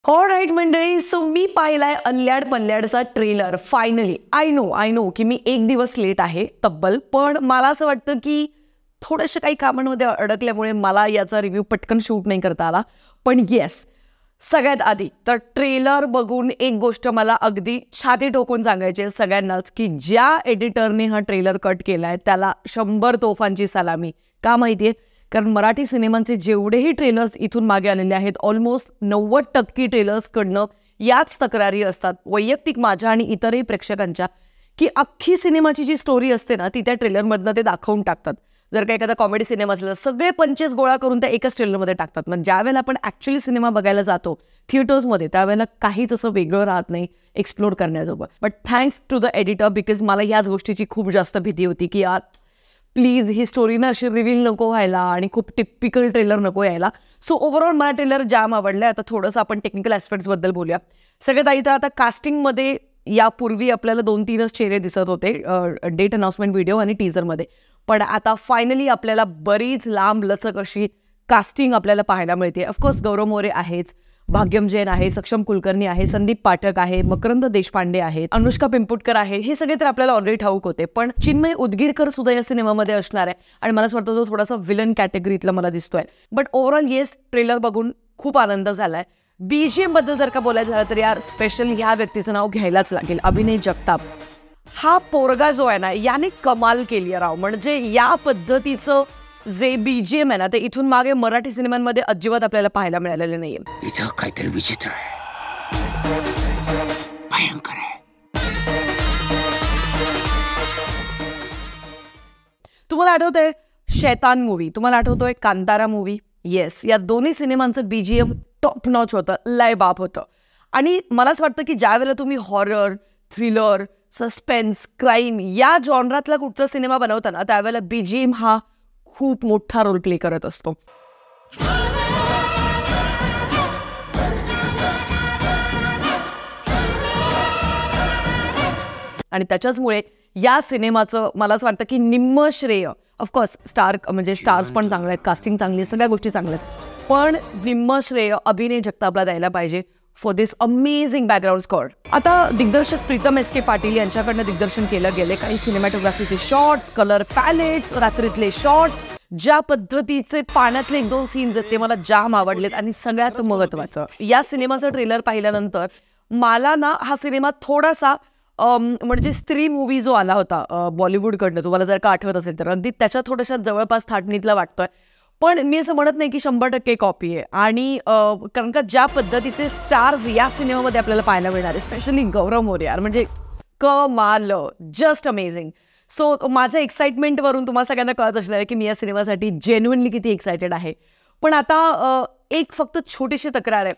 All right मंडळी, so मी पाहिलाय अल्ल्याड पल्ल्याडचा trailer finally. I know की मी एक दिवस लेट आहे तब्बल, पण मला असं वाटतं की थोडंसं काही कामांमध्ये अडकल्यामुळे मला याचा रिव्ह्यू पटकन शूट नाही करता आला. पण येस, सगळ्यात आधी तर ट्रेलर बघून एक गोष्ट मला अगदी छाती ठोकून सांगायची आहे सगळ्यांनाच, की ज्या एडिटरने हा ट्रेलर कट केलाय त्याला 100 तोफांची सलामी. का माहितीये? कारण मराठी सिनेमांचे जेवढेही ट्रेलर्स इथून मागे आलेले आहेत, ऑलमोस्ट 90% ट्रेलर्सकडनं याच तक्रारी असतात, वैयक्तिक माझ्या आणि इतरही प्रेक्षकांच्या, की अख्खी सिनेमाची जी स्टोरी असते ना ती त्या ट्रेलरमधनं ते दाखवून टाकतात. जर का एखादा कॉमेडी सिनेमा असला सगळे पंचेस गोळा करून त्या एकाच ट्रेलरमध्ये टाकतात. म्हणजे ज्यावेळेला आपण ॲक्च्युली सिनेमा बघायला जातो थिएटर्समध्ये त्यावेळेला काहीच असं वेगळं राहत नाही एक्सप्लोर करण्याजोगं. But thanks to the editor, because मला याच गोष्टीची खूप जास्त भीती होती की यार प्लीज ही स्टोरी ना अशी रिव्हील नको व्हायला आणि खूप टिपिकल ट्रेलर नको यायला. सो ओव्हरऑल मला ट्रेलर जाम आवडलं. आता थोडंसं आपण टेक्निकल ॲस्पेक्ट्सबद्दल बोलूया. सगळ्यात आधी तर आता कास्टिंगमध्ये यापूर्वी आपल्याला 2-3च चेहरे दिसत होते डेट अनाउन्समेंट व्हिडिओ आणि टीजरमध्ये, पण आता फायनली आपल्याला बरीच लांब लचक अशी कास्टिंग आपल्याला पाहायला मिळते. ऑफकोर्स गौरव मोरे आहेच, भाग्यम जैन आहे, सक्षम कुलकर्णी आहे, संदीप पाठक आहे, मकरंद देशपांडे आहे, अनुष्का पिंपुटकर आहे. हे सगळे तर आपल्याला ऑलरेडी ठाऊक होते, पण चिन्मय उदगीरकर सुद्धा या सिनेमामध्ये असणार आहे आणि मला असं वाटतं तो थोडासा विलन कॅटेगरीतला मला दिसतोय. बट ओव्हरऑल येस, ट्रेलर बघून खूप आनंद झालाय. BGM बद्दल जर का बोलायचं झालं तर यार स्पेशल ह्या व्यक्तीचं नाव घ्यायलाच लागेल, अभिनय जगताप. हा पोरगा जो आहे ना याने कमाल केली आहे राव. म्हणजे या पद्धतीचं जे BGM आहे ना ते इथून मागे मराठी सिनेमांमध्ये अजिबात आपल्याला पाहायला मिळालेलं नाहीये. इथं काहीतरी विचित्र आहे, भयंकर आहे. तुम्हाला आठवतंय शैतान मूवी, तुम्हाला आठवतोय कांतारा मूवी? येस, या दोन्ही सिनेमांचं BGM टॉप नॉच होतं, लय बाप होतं. आणि मलाच वाटतं की ज्या वेळेला तुम्ही हॉरर, थ्रिलर, सस्पेन्स, क्राईम या जॉनरातला कुठचा सिनेमा बनवता ना त्यावेळेला BGM हा खूप मोठा रोल प्ले करत असतो. आणि त्याच्याचमुळे या सिनेमाचं मला असं वाटतं की निम्म श्रेय, ऑफकोर्स स्टार्स पण चांगले आहेत, कास्टिंग चांगली आहे, सगळ्या गोष्टी चांगल्या आहेत, पण निम्म श्रेय अभिनय जगतापला द्यायला पाहिजे for this amazing background score. आता दिग्दर्शक प्रीतम SK पाटील यांच्याकडनं दिग्दर्शन केलं गेले. काही सिनेमॅटोग्राफीचे शॉट्स, कलर पॅलेट्स, रात्रीतले शॉट्स, ज्या पद्धतीचे पाण्यातले 1-2 सीन्स आहेत ते मला जाम आवडलेत. आणि सगळ्यात महत्त्वाचं, या सिनेमाचं ट्रेलर पाहिल्यानंतर मला ना हा सिनेमा थोडासा म्हणजे स्त्री मूवी जो आला होता बॉलिवूडकडनं, तुम्हाला जर का आठवत असेल तर अगदी त्याच्या थोड्याशा जवळपास थाटणीतला वाटतोय. पण मी असं म्हणत नाही की 100% कॉपी आहे. आणि कारण का ज्या पद्धतीचे स्टार्स या सिनेमामध्ये आपल्याला पाहायला मिळणार आहे, स्पेशली गौरव मोरे यार, म्हणजे कमाल, जस्ट अमेझिंग. सो माझ्या एक्साइटमेंटवरून तुम्हाला सगळ्यांना कळत असणार आहे की मी या सिनेमासाठी जेन्युइनली किती एक्सायटेड आहे. पण आता एक फक्त छोटीशी तक्रार आहे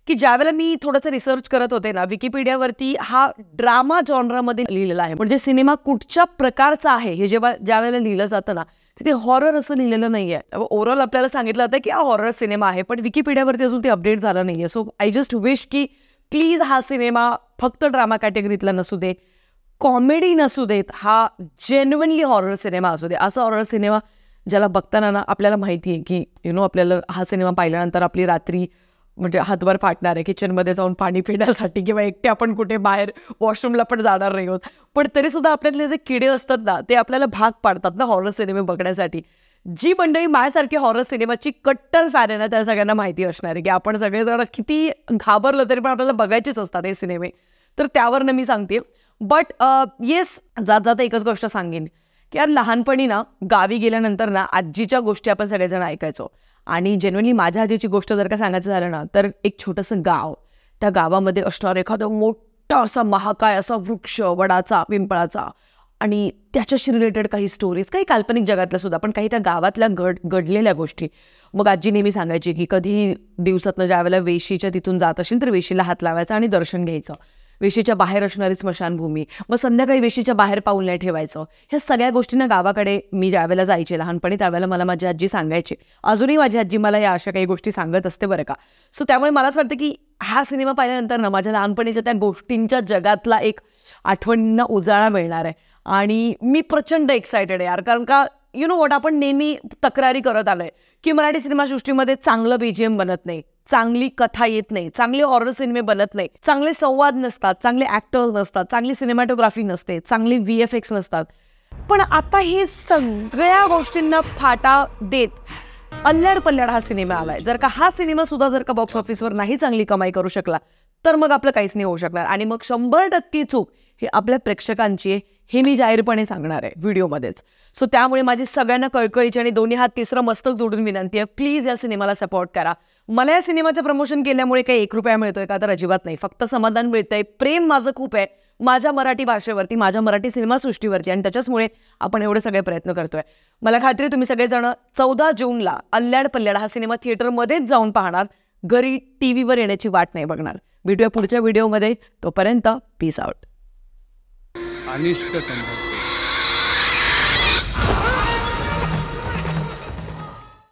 की ज्यावेळेला मी थोडंसं रिसर्च करत होते ना, विकिपीडियावरती हा ड्रामा जॉनरामध्ये लिहिलेला आहे. म्हणजे सिनेमा कुठच्या प्रकारचा आहे हे ज्या वेळेला लिहिलं जातं ना तिथे हॉरर असं लिहिलेलं नाही आहे. ओव्हरऑल आपल्याला सांगितलं जातं की हा हॉरर सिनेमा आहे, पण विकिपीडियावरती अजून ते अपडेट झालं नाही आहे. सो आय जस्ट विश की प्लीज हा सिनेमा फक्त ड्रामा कॅटेगरीतला नसू दे, कॉमेडी नसू देत, हा जेन्युइनली हॉरर सिनेमा असू दे. असा हॉरर सिनेमा ज्याला बघताना ना आपल्याला माहिती आहे की आपल्याला हा सिनेमा पाहिल्यानंतर आपली रात्री म्हणजे हातभर फाटणार आहे, किचनमध्ये जाऊन पाणी पिण्यासाठी किंवा एकटे आपण कुठे बाहेर वॉशरूमला पण जाणार नाही आहोत, पण तरीसुद्धा आपल्यातले जे किडे असतात ना ते आपल्याला भाग पाडतात ना हॉरर सिनेमे बघण्यासाठी. जी मंडळी माझ्यासारखी हॉरर सिनेमाची कट्टर फॅन आहे ना त्या सगळ्यांना माहिती असणार आहे की आपण सगळेजण किती घाबरलं तरी पण आपल्याला बघायचेच असतात हे सिनेमे. तर त्यावरनं मी सांगते. बट येस, जाता एकच गोष्ट सांगेन की यार लहानपणी ना गावी गेल्यानंतर ना आजीच्या गोष्टी आपण सगळेजण ऐकायचो. आणि जेन्युइनली माझ्या आजीची गोष्ट जर का सांगायचं झालं ना तर एक छोटंसं गाव, त्या गावामध्ये असणार एखादं मोठा असा महाकाय असा वृक्ष, वडाचा, पिंपळाचा, आणि त्याच्याशी रिलेटेड काही स्टोरीज, काही काल्पनिक जगातल्या सुद्धा, पण काही त्या गावातल्या घडलेल्या गोष्टी. मग आजी नेहमी सांगायची की कधी दिवसातनं ज्या वेळेला वेशीच्या तिथून जात असेल तर वेशीला हात लावायचा आणि दर्शन घ्यायचं. वेशीच्या बाहेर असणारी स्मशानभूमी, मग संध्याकाळी वेशीच्या बाहेर पाऊल नाही ठेवायचं. ह्या सगळ्या गोष्टींना गावाकडे मी ज्यावेळेला जायचे लहानपणी त्यावेळेला मला माझी आजी सांगायची. अजूनही माझी आजी मला या अशा काही गोष्टी सांगत असते बरं का. सो त्यामुळे मलाच वाटतं की हा सिनेमा पाहिल्यानंतर ना माझ्या लहानपणीच्या त्या गोष्टींच्या जगातला एक आठवणींना उजाळा मिळणार आहे. आणि मी प्रचंड एक्सायटेड आहे यार, कारण का यु नो वॉट, आपण नेहमी तक्रारी करत आलोय की मराठी सिनेमासृष्टीमध्ये चांगलं बीजीएम बनत नाही, चांगली कथा येत नाही, चांगले हॉरर सिनेमे बनत नाही, चांगले संवाद नसतात, चांगले ऍक्टर्स नसतात, चांगली सिनेमॅटोग्राफी नसते, चांगली VFX नसतात. पण आता हे सगळ्या गोष्टींना फाटा देत अल्ल्याड पल्ल्याड हा सिनेमा आलाय. जर का हा सिनेमा सुद्धा जर का बॉक्स ऑफिसवर नाही चांगली कमाई करू शकला तर मग आपलं काहीच नाही होऊ शकणार. आणि मग 100% चूक ही आपल्या प्रेक्षकांची आहे, हे मी जाहीरपणे सांगणार आहे व्हिडिओमध्येच. सो त्यामुळे माझी सगळ्यांना कळकळीची आणि दोन्ही हात तिसरं मस्तक जोडून विनंती आहे, प्लीज या सिनेमाला सपोर्ट करा. मला या सिनेमाचं प्रमोशन केल्यामुळे काही 1 रुपया मिळतोय का तर अजिबात नाही. फक्त समाधान मिळतंय, प्रेम माझं खूप आहे माझ्या मराठी भाषेवरती, माझ्या मराठी सिनेमासृष्टीवरती, आणि त्याच्याचमुळे आपण एवढे सगळे प्रयत्न करतोय. मला खात्री तुम्ही सगळेजण 14 जूनला अल्ल्याड पल्ल्याड हा सिनेमा थिएटरमध्येच जाऊन पाहणार, घरी टीव्हीवर येण्याची वाट नाही बघणार. भेटूया पुढच्या व्हिडिओमध्ये, तोपर्यंत पीस आउट. अनिष्ट संभव.